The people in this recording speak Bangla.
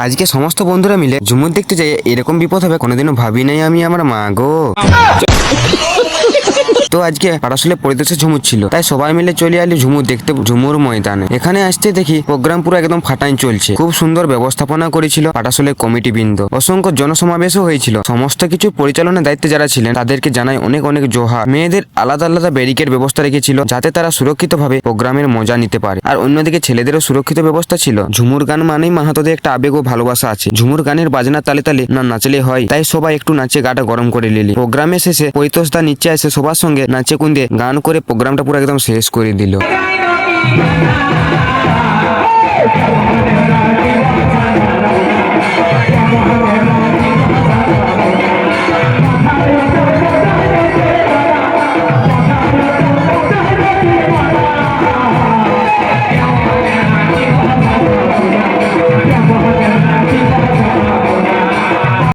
আজকে সমস্ত বন্ধুরা মিলে ঝুমুর দেখতে যাই, এরকম বিপদ হবে কোনোদিনও ভাবি নাই আমি। আমার মা গো। তো আজকে আসলে পরিবেশে ঝুমুর ছিল, তাই সবাই মিলে চলে আলি ঝুমুর দেখতে ঝুমুর ময়দানে। এখানে আসতে দেখি প্রোগ্রাম পুরো একদম ফাটাই চলছে। খুব সুন্দর ব্যবস্থাপনা করেছিল পাটাশোলের কমিটি বৃন্দ। অসংখ্য জনসমাবেশও হয়েছিল। সমস্ত কিছু পরিচালনার দায়িত্বে যারা ছিলেন তাদেরকে জানাই অনেক অনেক জোহার। মেয়েদের আলাদা আলাদা ব্যারিকেড ব্যবস্থা রেখেছিল যাতে তারা সুরক্ষিতভাবে প্রোগ্রামের মজা নিতে পারে। আর অন্যদিকে ছেলেদেরও সুরক্ষিত ব্যবস্থা ছিল। ঝুমুর গান মানেই মাহাতোদের একটা আবেগ ও ভালোবাসা আছে। ঝুমুর গানের বাজনা তালে তালে না নাচলে হয়, তাই সবাই একটু নাচে গাটা গরম করে নিলি। প্রোগ্রামে শেষে পরিতোষদা নিচে এসে সবার সঙ্গে নাচে কুন্দে গান করে প্রোগ্রামটা পুরো একদম শেষ করে দিল।